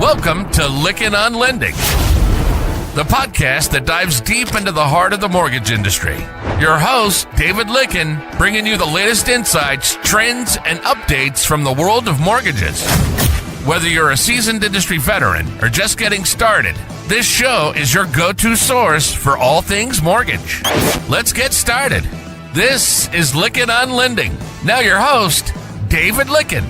Welcome to Lickin' on Lending, the podcast that dives deep into the heart of the mortgage industry. Your host, David Lickin, bringing you the latest insights, trends, and updates from the world of mortgages. Whether you're a seasoned industry veteran or just getting started, this show is your go-to source for all things mortgage. Let's get started. This is Lickin' on Lending. Now your host, David Lickin.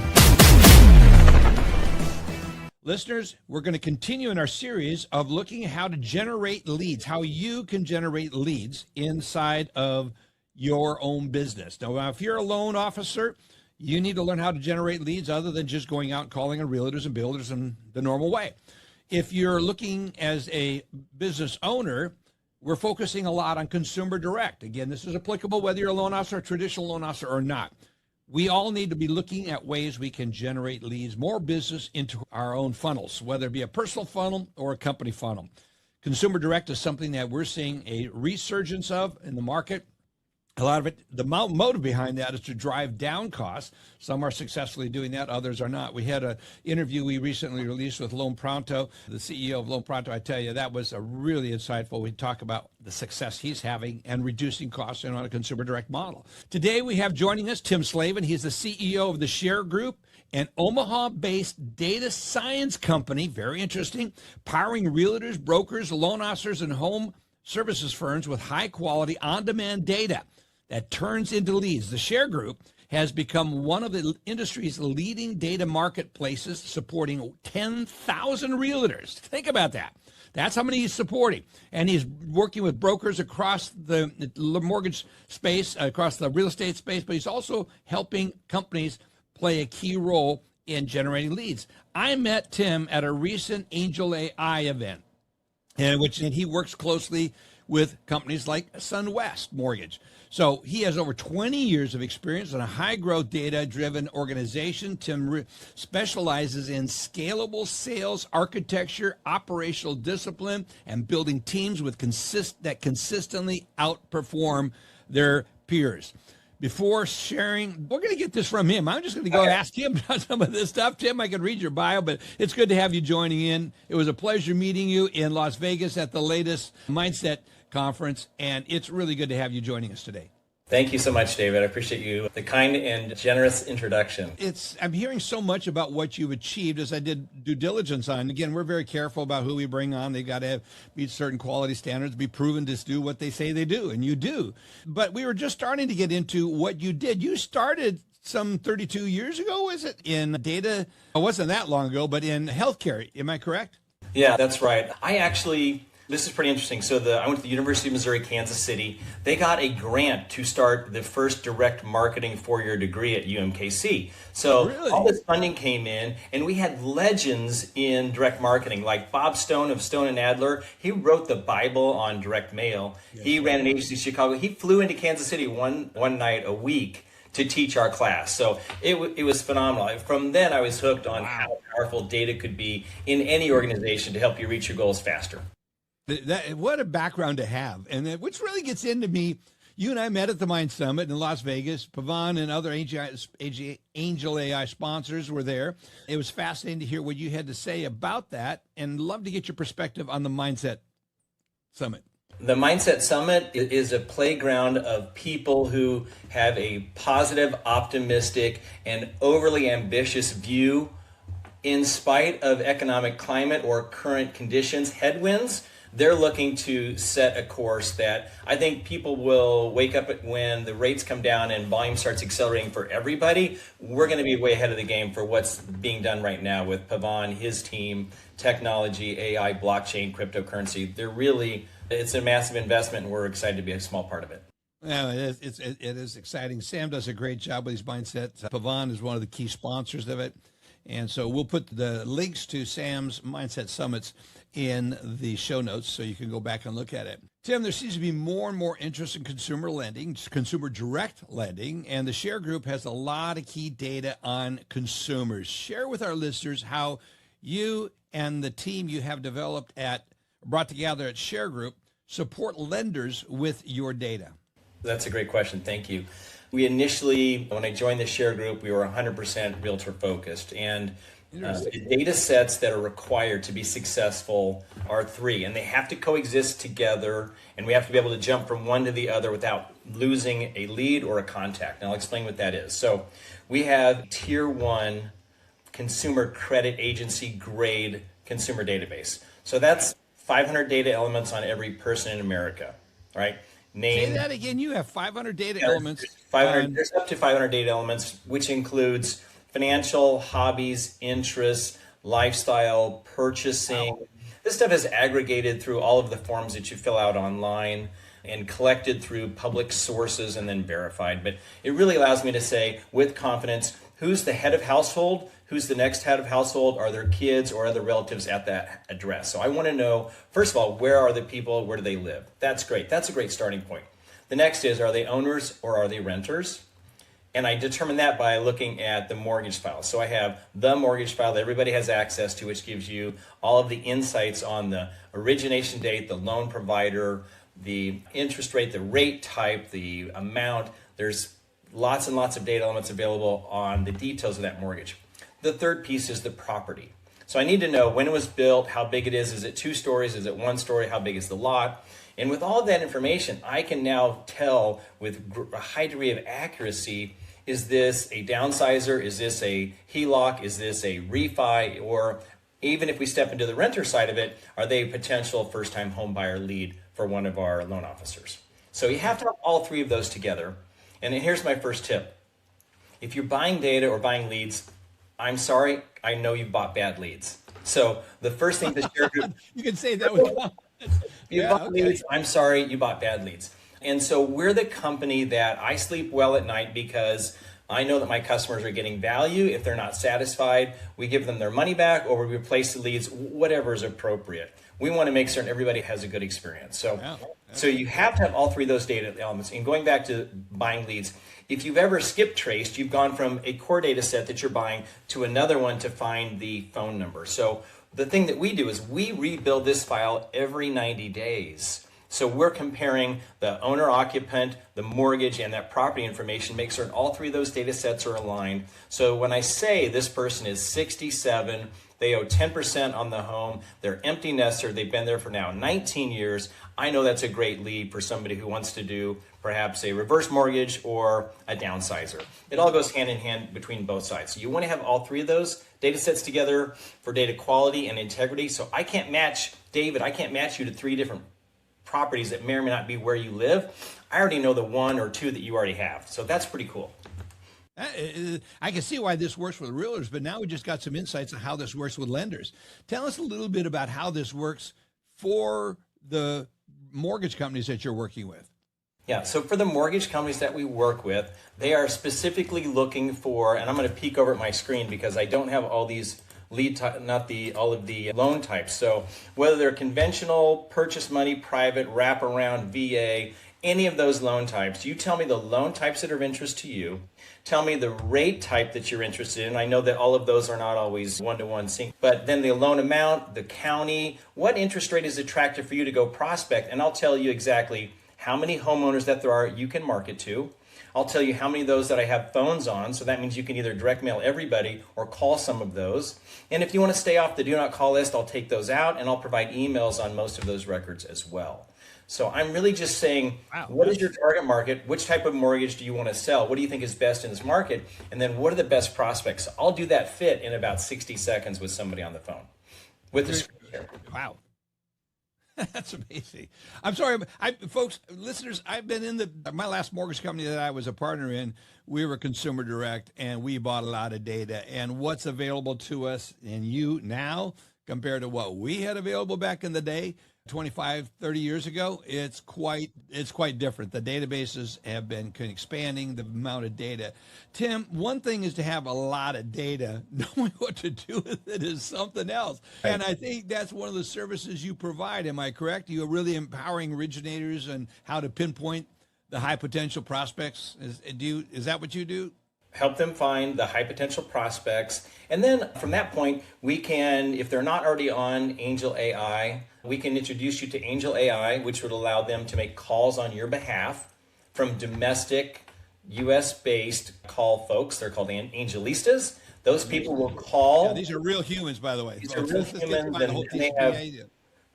Listeners, we're going to continue in our series of looking at how to generate leads, how you can generate leads inside of your own business. Now, if you're a loan officer, you need to learn how to generate leads other than just going out and calling on realtors and builders in the normal way. If you're looking as a business owner, we're focusing a lot on consumer direct. Again, this is applicable whether you're a loan officer, a traditional loan officer, or not. We all need to be looking at ways we can generate leads, more business into our own funnels, whether it be a personal funnel or a company funnel. Consumer direct is something that we're seeing a resurgence of in the market. A lot of it, the motive behind that is to drive down costs. Some are successfully doing that, others are not. We had an interview we recently released with Loan Pronto, the CEO of Loan Pronto. I tell you, that was a really insightful. We talk about the success he's having and reducing costs on a consumer direct model. Today we have joining us Tim Slevin. He's the CEO of the Share Group, an Omaha-based data science company, very interesting, powering realtors, brokers, loan officers, and home services firms with high-quality, on-demand data that turns into leads. The Share Group has become one of the industry's leading data marketplaces, supporting 10,000 realtors. Think about that. That's how many he's supporting. And he's working with brokers across the mortgage space, across the real estate space, but he's also helping companies play a key role in generating leads. I met Tim at a recent Angel AI event, in which he works closely with companies like SunWest Mortgage. So he has over 20 years of experience in a high-growth, data-driven organization. Tim specializes in scalable sales architecture, operational discipline, and building teams with that consistently outperform their peers. Before sharing, we're going to get this from him. I'm just going to go ask him about some of this stuff. Tim, I can read your bio, but it's good to have you joining in. It was a pleasure meeting you in Las Vegas at the latest Mindset conference, and it's really good to have you joining us today. Thank you so much, David. I appreciate you, the kind and generous introduction. I'm hearing so much about what you've achieved as I did due diligence on. Again, we're very careful about who we bring on. They got to meet certain quality standards, be proven to do what they say they do, and you do. But we were just starting to get into what you did. You started some 32 years ago, is it, in data? It wasn't that long ago, but in healthcare. Am I correct? Yeah, that's right. This is pretty interesting. So I went to the University of Missouri, Kansas City. They got a grant to start the first direct marketing four-year degree at UMKC. So Really? All this funding came in, and we had legends in direct marketing, like Bob Stone of Stone and Adler. He wrote the Bible on direct mail. Yes. He ran an agency in Chicago. He flew into Kansas City one night a week to teach our class. So it was phenomenal. From then, I was hooked on how powerful data could be in any organization to help you reach your goals faster. What a background to have. And which really gets into me, you and I met at the Mind Summit in Las Vegas. Pavan and other Angel AI sponsors were there. It was fascinating to hear what you had to say about that, and love to get your perspective on the Mindset Summit. The Mindset Summit is a playground of people who have a positive, optimistic, and overly ambitious view in spite of economic climate or current conditions, headwinds. They're looking to set a course that I think people will wake up when the rates come down and volume starts accelerating for everybody. We're going to be way ahead of the game for what's being done right now with Pavan, his team, technology, AI, blockchain, cryptocurrency. It's a massive investment, and we're excited to be a small part of it. Yeah, it is exciting. Sam does a great job with his mindset. Pavan is one of the key sponsors of it. And so we'll put the links to Sam's Mindset Summits in the show notes so you can go back and look at it. Tim, there seems to be more and more interest in consumer lending, consumer direct lending, and the Share Group has a lot of key data on consumers. Share with our listeners how you and the team you have brought together at Share Group support lenders with your data. That's a great question. Thank you. We initially, when I joined the Share Group, we were 100% realtor focused. And The data sets that are required to be successful are three, and they have to coexist together, and we have to be able to jump from one to the other without losing a lead or a contact. And I'll explain what that is. So we have tier one consumer credit agency grade consumer database. So that's 500 data elements on every person in America, right? Say that again. You have 500 data elements. 500. There's up to 500 data elements, which includes financial, hobbies, interests, lifestyle, purchasing. Wow. This stuff is aggregated through all of the forms that you fill out online and collected through public sources and then verified. But it really allows me to say with confidence who's the head of household, who's the next head of household, are there kids or other relatives at that address? So I want to know, first of all, where are the people, where do they live? That's great. That's a great starting point. The next is, are they owners or are they renters? And I determine that by looking at the mortgage file. So I have the mortgage file that everybody has access to, which gives you all of the insights on the origination date, the loan provider, the interest rate, the rate type, the amount. There's lots and lots of data elements available on the details of that mortgage. The third piece is the property. So I need to know when it was built, how big it is it 2 stories, is it 1 story, how big is the lot? And with all of that information, I can now tell with a high degree of accuracy, is this a downsizer? Is this a HELOC? Is this a refi? Or even if we step into the renter side of it, are they a potential first-time home buyer lead for one of our loan officers? So you have to have all three of those together. And here's my first tip. If you're buying data or buying leads, I'm sorry, I know you've bought bad leads. So the first thing to share group, you can say that with you bought leads, I'm sorry, you bought bad leads. And so we're the company that I sleep well at night because I know that my customers are getting value. If they're not satisfied, we give them their money back or we replace the leads, whatever is appropriate. We want to make certain everybody has a good experience. So you have to have all three of those data elements. And going back to buying leads, if you've ever skip traced, you've gone from a core data set that you're buying to another one to find the phone number. So the thing that we do is we rebuild this file every 90 days. So we're comparing the owner occupant, the mortgage, and that property information, make certain all three of those data sets are aligned. So when I say this person is 67, they owe 10% on the home, they're empty nester, they've been there for now 19 years, I know that's a great lead for somebody who wants to do perhaps a reverse mortgage or a downsizer. It all goes hand in hand between both sides. So you want to have all three of those data sets together for data quality and integrity. So I can't match, David, I can't match you to 3 different properties that may or may not be where you live. I already know the 1 or 2 that you already have. So that's pretty cool. I can see why this works with realtors, but now we just got some insights on how this works with lenders. Tell us a little bit about how this works for the mortgage companies that you're working with. Yeah, so for the mortgage companies that we work with, they are specifically looking for, and I'm going to peek over at my screen because I don't have all these all of the loan types. So whether they're conventional, purchase money, private, wraparound, VA, any of those loan types, you tell me the loan types that are of interest to you. Tell me the rate type that you're interested in. I know that all of those are not always one-to-one sync, but then the loan amount, the county, what interest rate is attractive for you to go prospect, and I'll tell you exactly how many homeowners that there are you can market to. I'll tell you how many of those that I have phones on, so that means you can either direct mail everybody or call some of those. And if you want to stay off the do not call list, I'll take those out and I'll provide emails on most of those records as well. So I'm really just saying, what is your target market? Which type of mortgage do you want to sell? What do you think is best in this market? And then what are the best prospects? I'll do that fit in about 60 seconds with somebody on the phone with the screen share. Wow. That's amazing. I'm sorry, folks, listeners, I've been in my last mortgage company that I was a partner in. We were Consumer Direct, and we bought a lot of data. And what's available to us and you now compared to what we had available back in the day, 25, 30 years ago, it's quite different. The databases have been expanding the amount of data. Tim, one thing is to have a lot of data. Knowing what to do with it is something else. Right. And I think that's one of the services you provide. Am I correct? You're really empowering originators on how to pinpoint the high potential prospects. Is that what you do? Help them find the high potential prospects. And then from that point, we can, if they're not already on Angel AI, we can introduce you to Angel AI, which would allow them to make calls on your behalf from domestic, US-based call folks. They're called Angelistas. Those people will call. Yeah, these are real humans, by the way. These are real humans, and they TCPA.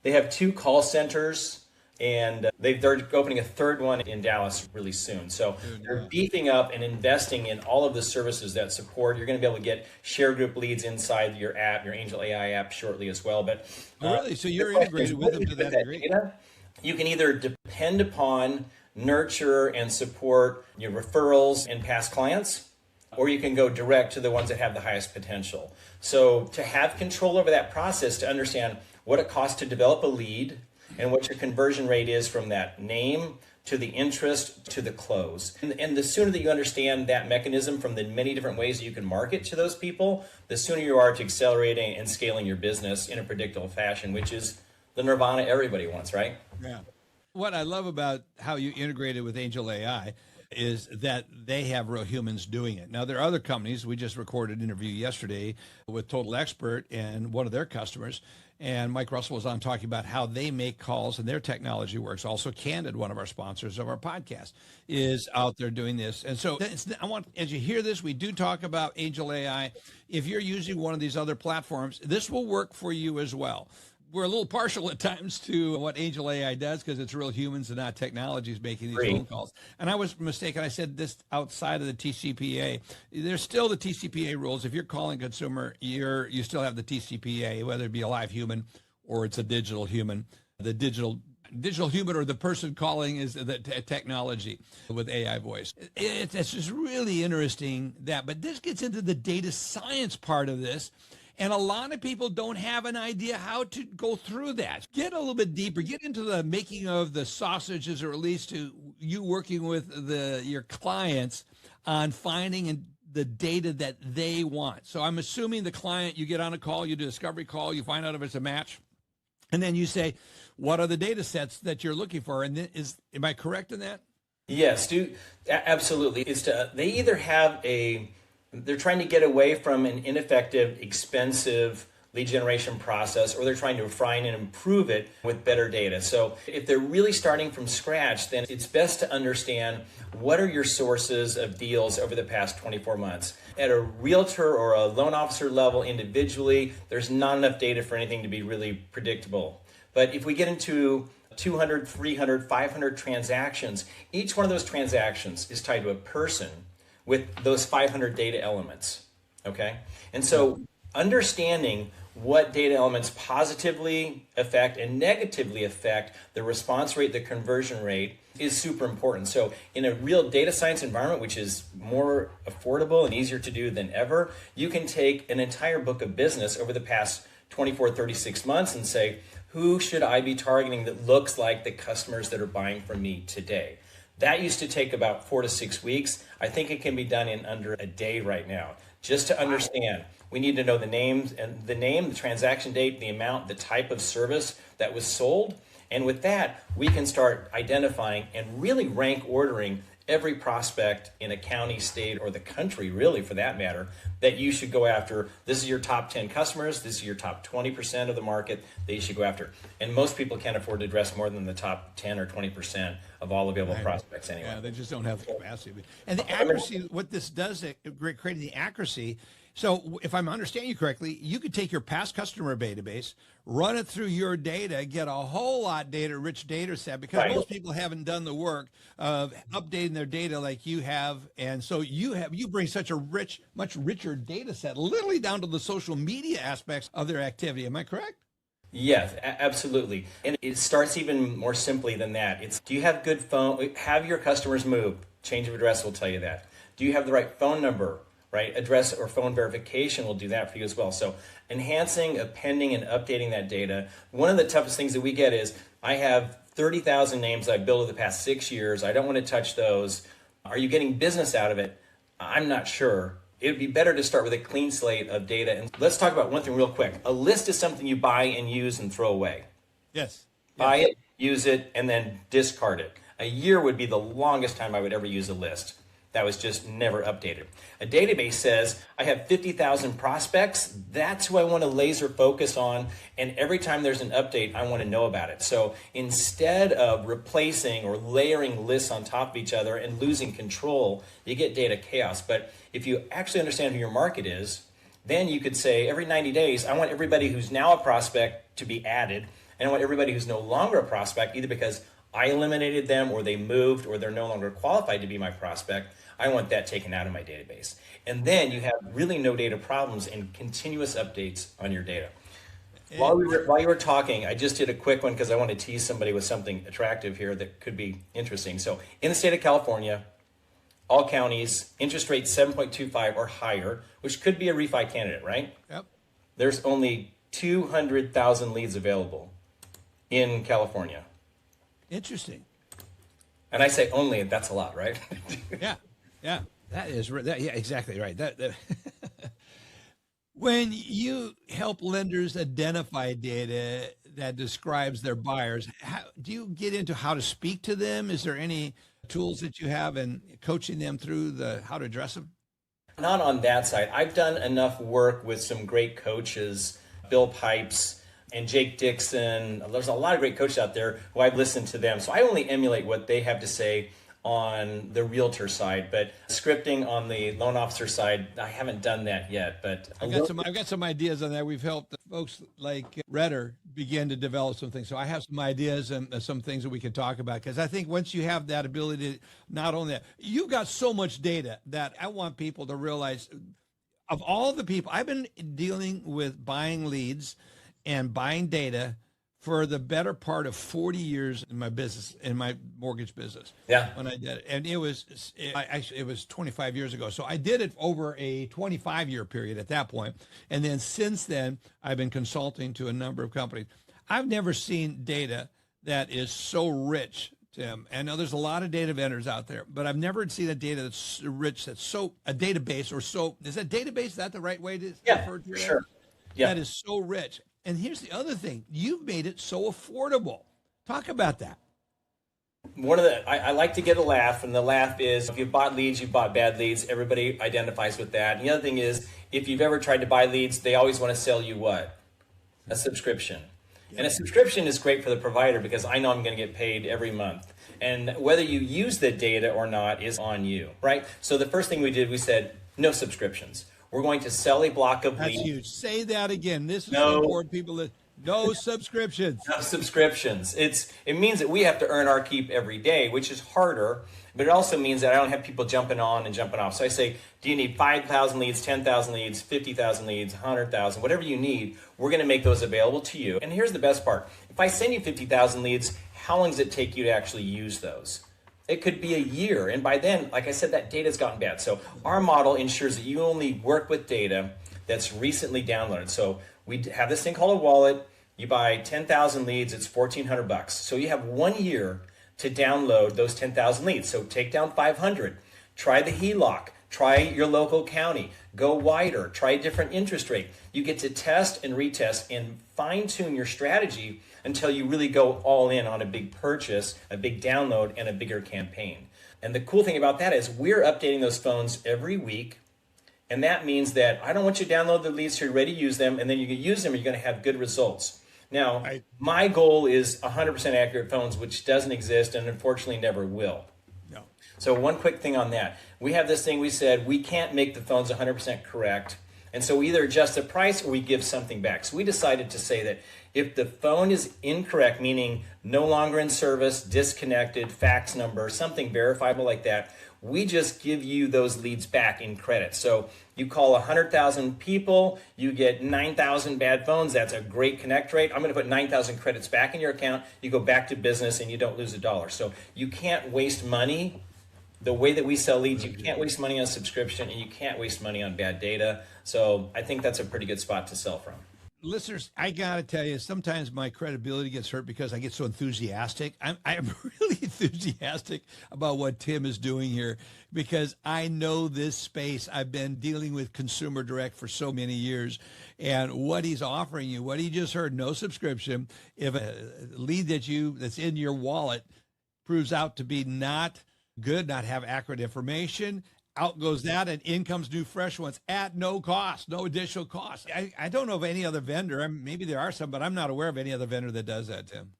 have 2 call centers, and they're opening a third one in Dallas really soon. So they're beefing up and investing in all of the services that support. You're going to be able to get share group leads inside your app, your Angel AI app shortly as well. But really, so you're integrated with them to that degree. Data, you can either depend upon, nurture, and support your referrals and past clients, or you can go direct to the ones that have the highest potential. So to have control over that process, to understand what it costs to develop a lead and what your conversion rate is from that name to the interest to the close. And the sooner that you understand that mechanism from the many different ways that you can market to those people, the sooner you are to accelerating and scaling your business in a predictable fashion, which is the nirvana everybody wants, right? Yeah. What I love about how you integrated with Angel AI is that they have real humans doing it. Now, there are other companies. We just recorded an interview yesterday with Total Expert and one of their customers. And Mike Russell was on talking about how they make calls and their technology works. Also, Candid, one of our sponsors of our podcast, is out there doing this. And so I want, as you hear this, we do talk about Angel AI. If you're using one of these other platforms, this will work for you as well. We're a little partial at times to what Angel AI does because it's real humans and not technologies making these phone calls. And I was mistaken. I said this outside of the TCPA. There's still the TCPA rules. If you're calling consumer, you still have the TCPA, whether it be a live human or it's a digital human. The digital human or the person calling is the technology with AI voice. It's just really interesting but this gets into the data science part of this. And a lot of people don't have an idea how to go through that. Get a little bit deeper. Get into the making of the sausages, or at least to you working with your clients on finding the data that they want. So I'm assuming the client, you get on a call, you do a discovery call, you find out if it's a match, and then you say, what are the data sets that you're looking for? And am I correct in that? Yes, absolutely. They either have they're trying to get away from an ineffective, expensive lead generation process, or they're trying to refine and improve it with better data. So if they're really starting from scratch, then it's best to understand what are your sources of deals over the past 24 months. At a realtor or a loan officer level individually, there's not enough data for anything to be really predictable. But if we get into 200, 300, 500 transactions, each one of those transactions is tied to a person with those 500 data elements, okay? And so understanding what data elements positively affect and negatively affect the response rate, the conversion rate, is super important. So in a real data science environment, which is more affordable and easier to do than ever, you can take an entire book of business over the past 24, 36 months and say, who should I be targeting that looks like the customers that are buying from me today? That used to take about 4 to 6 weeks. I think it can be done in under a day right now. Just to understand, we need to know the names and the name, the transaction date, the amount, the type of service that was sold. And with that, we can start identifying and really rank ordering every prospect in a county, state, or the country, really, for that matter, that you should go after. This is your top 10 customers. This is your top 20% of the market that you should go after. And most people can't afford to address more than the top 10 or 20% of all available prospects anyway. Yeah, they just don't have the capacity. And the accuracy, what this does, creating the accuracy. So if I'm understanding you correctly, you could take your past customer database, run it through your data, get a whole lot rich data set, because most people haven't done the work of updating their data like you have. And so you bring such a much richer data set, literally down to the social media aspects of their activity. Am I correct? Yes, absolutely. And it starts even more simply than that. Do you have good phone? Have your customers move? Change of address will tell you that. Do you have the right phone number? Right? Address or phone verification will do that for you as well. So enhancing, appending, and updating that data. One of the toughest things that we get is, I have 30,000 names I've built over the past 6 years. I don't want to touch those. Are you getting business out of it? I'm not sure. It would be better to start with a clean slate of data. And let's talk about one thing real quick. A list is something you buy and use and throw away. Yes. Buy it, use it, and then discard it. A year would be the longest time I would ever use a list. That was just never updated. A database says, I have 50,000 prospects. That's who I want to laser focus on. And every time there's an update, I want to know about it. So instead of replacing or layering lists on top of each other and losing control, you get data chaos. But if you actually understand who your market is, then you could say every 90 days, I want everybody who's now a prospect to be added. And I want everybody who's no longer a prospect, either because I eliminated them or they moved or they're no longer qualified to be my prospect, I want that taken out of my database. And then you have really no data problems and continuous updates on your data. While you were talking, I just did a quick one because I want to tease somebody with something attractive here that could be interesting. So in the state of California, all counties, interest rate 7.25 or higher, which could be a refi candidate, right? Yep. There's only 200,000 leads available in California. Interesting. And I say only, that's a lot, right? Yeah. That is yeah, exactly right. That When you help lenders identify data that describes their buyers, do you get into how to speak to them? Is there any tools that you have in coaching them through how to address them? Not on that side. I've done enough work with some great coaches, Bill Pipes and Jake Dixon. There's a lot of great coaches out there who I've listened to them. So I only emulate what they have to say on the realtor side, but scripting on the loan officer side, I haven't done that yet. But I've got some ideas on that. We've helped folks like Redder begin to develop some things. So I have some ideas and some things that we can talk about, because I think once you have that ability to, not only that, you've got so much data that I want people to realize, of all the people, I've been dealing with buying leads and buying data for the better part of 40 years in my business, in my mortgage business. Yeah. When I did it. And it was 25 years ago. So I did it over a 25-year period at that point. And then since then, I've been consulting to a number of companies. I've never seen data that is so rich, Tim. I know there's a lot of data vendors out there, but I've never seen a data that's rich, that's so, a database or so, is that database, is that the right way to refer to it? Sure. Yeah. That is so rich. And here's the other thing. You've made it so affordable. Talk about that. I like to get a laugh, and the laugh is if you've bought leads, you've bought bad leads. Everybody identifies with that. And the other thing is, if you've ever tried to buy leads, they always want to sell you what? A subscription. And a subscription is great for the provider because I know I'm going to get paid every month. And whether you use the data or not is on you, right? So the first thing we did, we said, no subscriptions. We're going to sell a block of leads. That's huge. Say that again. This is so important, people. No subscriptions. No subscriptions. It means that we have to earn our keep every day, which is harder, but it also means that I don't have people jumping on and jumping off. So I say, do you need 5,000 leads, 10,000 leads, 50,000 leads, 100,000, whatever you need, we're going to make those available to you. And here's the best part. If I send you 50,000 leads, how long does it take you to actually use those? It could be a year. And by then, like I said, that data's gotten bad. So our model ensures that you only work with data that's recently downloaded. So we have this thing called a wallet. You buy 10,000 leads, it's $1,400. So you have 1 year to download those 10,000 leads. So take down 500. Try the HELOC. Try your local county. Go wider. Try a different interest rate. You get to test and retest and fine-tune your strategy until you really go all in on a big purchase, a big download, and a bigger campaign. And the cool thing about that is we're updating those phones every week. And that means that I don't want you to download the leads so you're ready to use them, and then you can use them and you're going to have good results. Now, my goal is 100% accurate phones, which doesn't exist and unfortunately never will. No. So one quick thing on that. We have this thing we said, we can't make the phones 100% correct. And so we either adjust the price or we give something back. So we decided to say that if the phone is incorrect, meaning no longer in service, disconnected, fax number, something verifiable like that, we just give you those leads back in credit. So you call 100,000 people, you get 9,000 bad phones. That's a great connect rate. I'm going to put 9,000 credits back in your account. You go back to business and you don't lose $1. So you can't waste money. The way that we sell leads, you can't waste money on subscription and you can't waste money on bad data. So I think that's a pretty good spot to sell from. Listeners, I got to tell you, sometimes my credibility gets hurt because I get so enthusiastic. I'm really enthusiastic about what Tim is doing here because I know this space. I've been dealing with consumer direct for so many years, and what he's offering you, what he just heard, no subscription. If a lead that's in your wallet proves out to be not good, not have accurate information, out goes that, and in comes new fresh ones at no cost, no additional cost. I don't know of any other vendor. Maybe there are some, but I'm not aware of any other vendor that does that, Tim.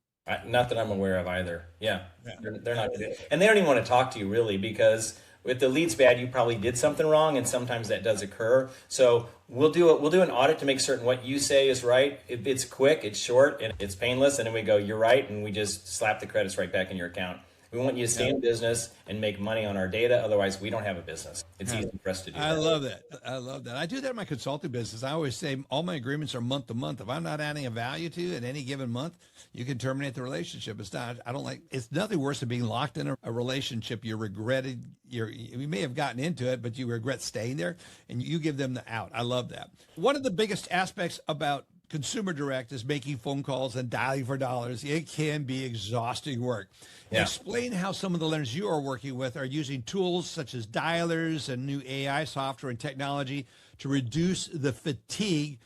Not that I'm aware of either. Yeah. They're not. And they don't even want to talk to you really because If the lead's bad, you probably did something wrong, and sometimes that does occur. So we'll do an audit to make certain what you say is right. It's quick, it's short, and it's painless, and then we go, you're right, and we just slap the credits right back in your account. We want you to stay in business and make money on our data. Otherwise, we don't have a business. It's easy for us to do that. I love that. I love that. I do that in my consulting business. I always say all my agreements are month to month. If I'm not adding a value to you at any given month, you can terminate the relationship. It's nothing worse than being locked in a relationship you may have gotten into it, but you regret staying there, and you give them the out. I love that. One of the biggest aspects about consumer direct is making phone calls and dialing for dollars. It can be exhausting work. Yeah. Explain how some of the lenders you are working with are using tools such as dialers and new AI software and technology to reduce the fatigue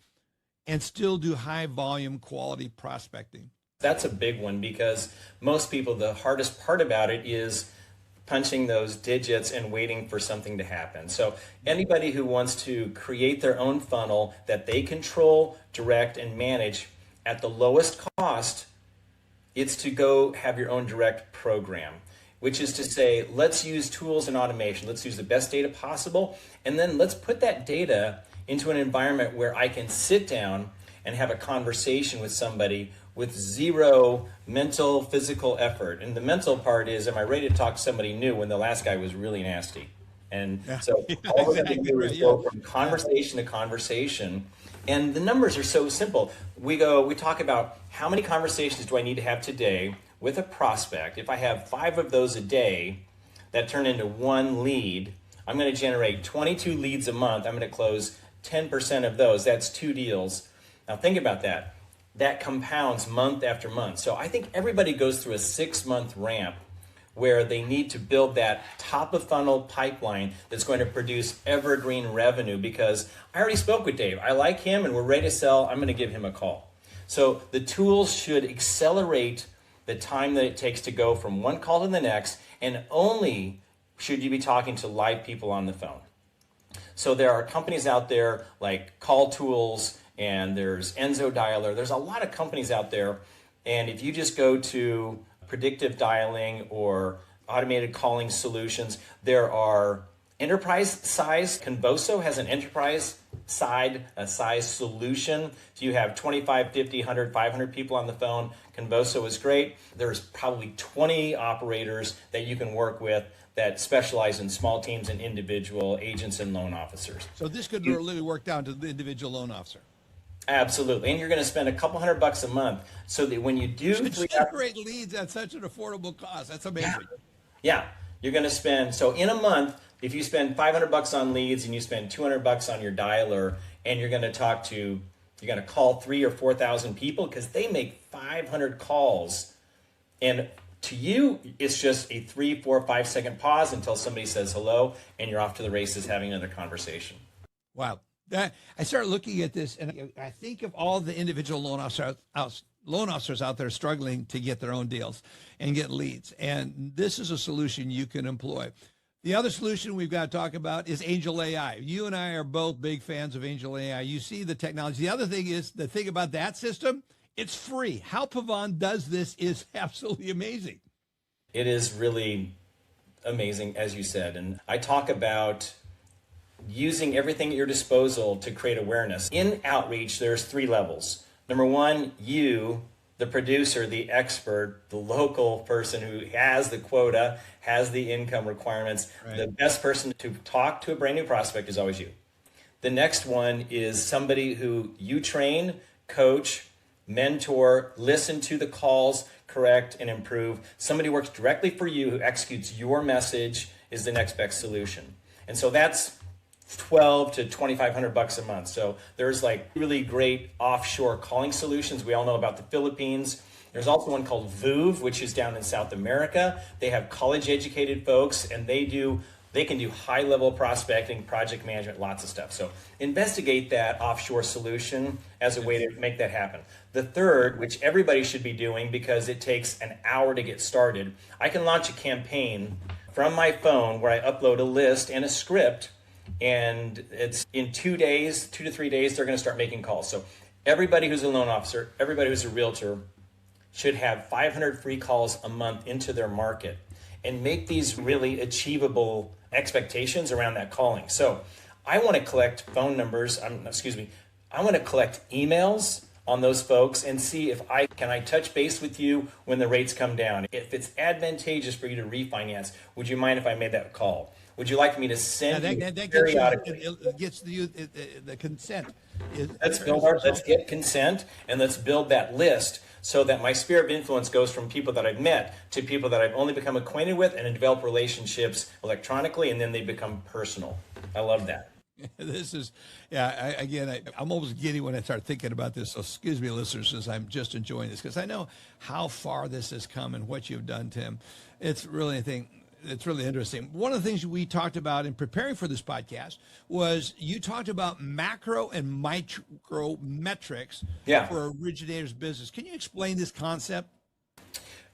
and still do high volume quality prospecting. That's a big one, because most people, the hardest part about it is punching those digits and waiting for something to happen. So anybody who wants to create their own funnel that they control, direct, and manage at the lowest cost, it's to go have your own direct program, which is to say, let's use tools and automation. Let's use the best data possible, and then let's put that data into an environment where I can sit down and have a conversation with somebody with zero mental, physical effort. And the mental part is, am I ready to talk to somebody new when the last guy was really nasty? And so all we're going to do is go from conversation to conversation. And the numbers are so simple. We talk about how many conversations do I need to have today with a prospect. If I have 5 of those a day that turn into 1 lead, I'm going to generate 22 leads a month. I'm going to close 10% of those. That's 2 deals. Now think about that. That compounds month after month. So I think everybody goes through a 6-month ramp where they need to build that top of funnel pipeline that's going to produce evergreen revenue, because I already spoke with Dave. I like him and we're ready to sell. I'm going to give him a call. So the tools should accelerate the time that it takes to go from one call to the next, and only should you be talking to live people on the phone. So there are companies out there like Call Tools, and there's Enzo Dialer. There's a lot of companies out there, and if you just go to predictive dialing or automated calling solutions, there are enterprise size. Convoso has an enterprise size solution. If you have 25, 50, 100, 500 people on the phone, Convoso is great. There's probably 20 operators that you can work with that specialize in small teams and individual agents and loan officers. So this could really work down to the individual loan officer. Absolutely. And you're going to spend a couple $100 a month, so that when you do generate leads at such an affordable cost. That's amazing. Yeah. You're going to spend, so in a month, if you spend $500 on leads and you spend $200 on your dialer, and you're going to call 3,000 or 4,000 people, because they make 500 calls. And to you, it's just a 3, 4, 5 second pause until somebody says hello, and you're off to the races having another conversation. Wow. I started looking at this, and I think of all the individual loan officers out there struggling to get their own deals and get leads. And this is a solution you can employ. The other solution we've got to talk about is Angel AI. You and I are both big fans of Angel AI. You see the technology. The other thing is, the thing about that system, it's free. How Pavan does this is absolutely amazing. It is really amazing, as you said. And I talk about using everything at your disposal to create awareness. In outreach, there's 3 levels. Number 1, you, the producer, the expert, the local person who has the quota, has the income requirements. Right. The best person to talk to a brand new prospect is always you. The next one is somebody who you train, coach, mentor, listen to the calls, correct, and improve. Somebody who works directly for you, who executes your message, is the next best solution. And so that's $1,200 to $2,500 a month. So there's like really great offshore calling solutions. We all know about the Philippines. There's also one called VOOV, which is down in South America. They have college educated folks, and they can do high level prospecting, project management, lots of stuff. So investigate that offshore solution as a way to make that happen. The third, which everybody should be doing because it takes an hour to get started, I can launch a campaign from my phone where I upload a list and a script, and it's in 2 days, 2 to 3 days, they're going to start making calls. So everybody who's a loan officer, everybody who's a realtor should have 500 free calls a month into their market, and make these really achievable expectations around that calling. So I want to collect phone numbers, I want to collect emails on those folks and see if I touch base with you when the rates come down. If it's advantageous for you to refinance, would you mind if I made that call? Would you like me to send you periodically? It gets you the consent. Let's get consent, and let's build that list so that my sphere of influence goes from people that I've met to people that I've only become acquainted with and develop relationships electronically, and then they become personal. I love that. This is, I'm almost giddy when I start thinking about this. So excuse me, listeners, as I'm just enjoying this, because I know how far this has come and what you've done, Tim. It's really interesting. One of the things we talked about in preparing for this podcast was you talked about macro and micro metrics for originators' business. Can you explain this concept?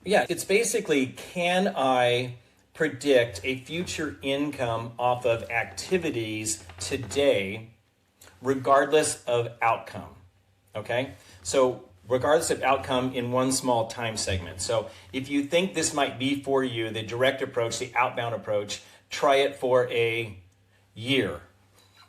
Yeah, it's basically, can I predict a future income off of activities today, regardless of outcome? Okay, so regardless of outcome in one small time segment. So if you think this might be for you, the direct approach, the outbound approach, try it for a year.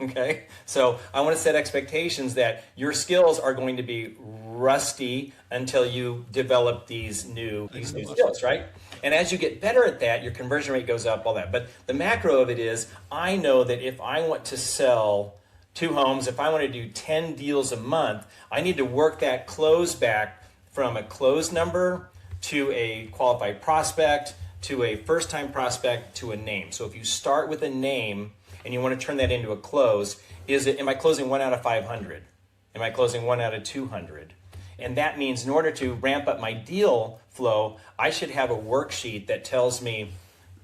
Okay, so I want to set expectations that your skills are going to be rusty until you develop these new skills, right? And as you get better at that, your conversion rate goes up, all that. But the macro of it is, I know that if I want to sell 2 homes, if I want to do 10 deals a month, I need to work that close back from a close number to a qualified prospect, to a first-time prospect, to a name. So if you start with a name and you want to turn that into a close, am I closing 1 out of 500? Am I closing 1 out of 200? And that means in order to ramp up my deal flow, I should have a worksheet that tells me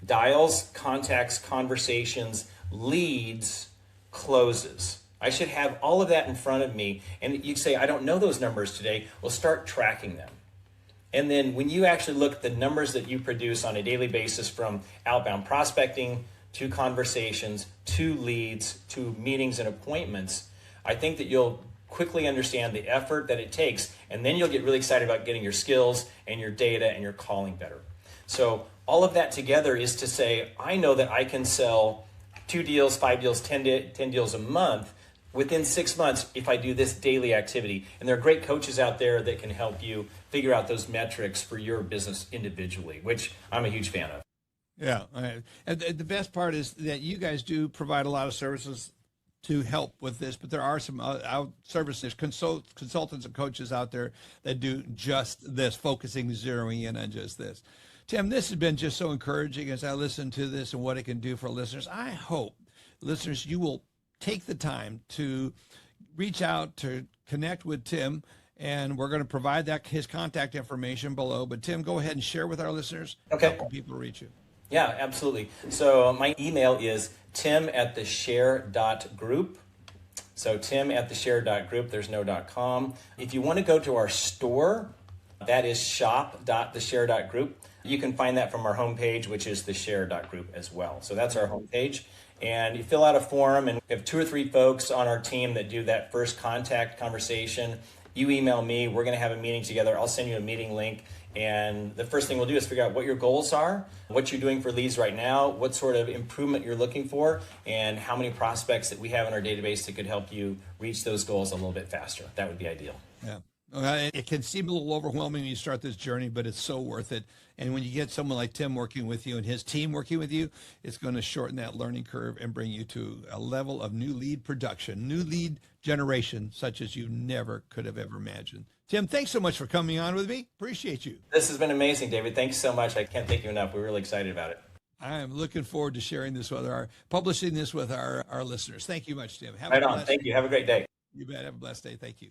dials, contacts, conversations, leads, closes. I should have all of that in front of me. And you say, I don't know those numbers today. Well, start tracking them. And then when you actually look at the numbers that you produce on a daily basis, from outbound prospecting to conversations, to leads, to meetings and appointments, I think that you'll quickly understand the effort that it takes, and then you'll get really excited about getting your skills and your data and your calling better. So all of that together is to say, I know that I can sell 2 deals, 5 deals, 10 deals a month within 6 months if I do this daily activity. And there are great coaches out there that can help you figure out those metrics for your business individually, which I'm a huge fan of. Yeah. And the best part is that you guys do provide a lot of services to help with this, but there are some services, consultants and coaches out there that do just this, focusing, zeroing in on just this. Tim, this has been just so encouraging as I listen to this and what it can do for listeners. I hope, listeners, you will take the time to reach out, to connect with Tim, and we're going to provide his contact information below. But Tim, go ahead and share with our listeners how can people reach you. Yeah, absolutely. So my email is tim@theshare.group. So tim@theshare.group, there's no .com. If you want to go to our store, that is shop.theshare.group. You can find that from our homepage, which is theshare.group as well. So that's our homepage. And you fill out a form, and we have 2 or 3 folks on our team that do that first contact conversation. You email me, we're going to have a meeting together. I'll send you a meeting link. And the first thing we'll do is figure out what your goals are, what you're doing for leads right now, what sort of improvement you're looking for, and how many prospects that we have in our database that could help you reach those goals a little bit faster. That would be ideal. Yeah. It can seem a little overwhelming when you start this journey, but it's so worth it. And when you get someone like Tim working with you and his team working with you, it's going to shorten that learning curve and bring you to a level of new lead production, new lead generation, such as you never could have ever imagined. Tim, thanks so much for coming on with me. Appreciate you. This has been amazing, David. Thanks so much. I can't thank you enough. We're really excited about it. I am looking forward to sharing this with publishing this with our listeners. Thank you much, Tim. Right on. Thank you. Have a great day. You bet. Have a blessed day. Thank you.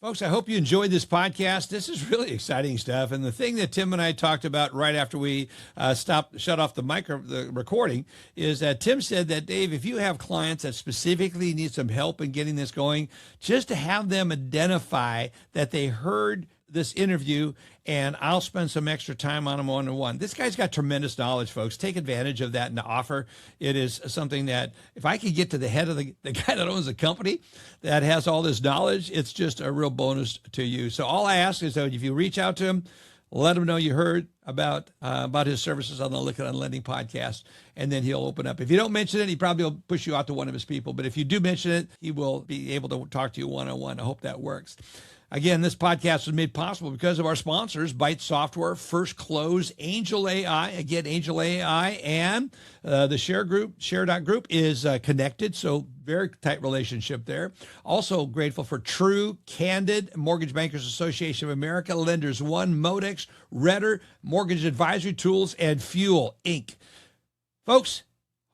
Folks, I hope you enjoyed this podcast. This is really exciting stuff. And the thing that Tim and I talked about right after we shut off the recording is that Tim said that, Dave, if you have clients that specifically need some help in getting this going, just to have them identify that they heard this interview, and I'll spend some extra time on them one-on-one. This guy's got tremendous knowledge, folks. Take advantage of that and the offer. It is something that if I could get to the head of the guy that owns the company that has all this knowledge, it's just a real bonus to you. So all I ask is that if you reach out to him, Let him know you heard about his services on the Licking on Lending podcast, and then he'll open up. If you don't mention it, he probably will push you out to one of his people. But if you do mention it, he will be able to talk to you one-on-one. I hope that works. Again, this podcast was made possible because of our sponsors, Byte Software, First Close, Angel AI. Again, Angel AI and the Share.group is connected, so very tight relationship there. Also grateful for True, Candid, Mortgage Bankers Association of America, Lenders One, Modex, Redder, Mortgage Advisory Tools, and Fuel, Inc. Folks,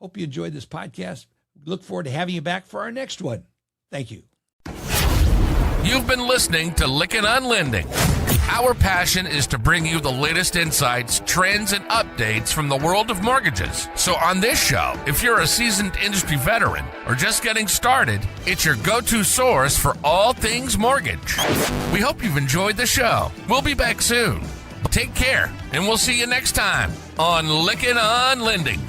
hope you enjoyed this podcast. Look forward to having you back for our next one. Thank you. You've been listening to Lickin' on Lending. Our passion is to bring you the latest insights, trends, and updates from the world of mortgages. So on this show, if you're a seasoned industry veteran or just getting started, it's your go-to source for all things mortgage. We hope you've enjoyed the show. We'll be back soon. Take care, and we'll see you next time on Lickin' on Lending.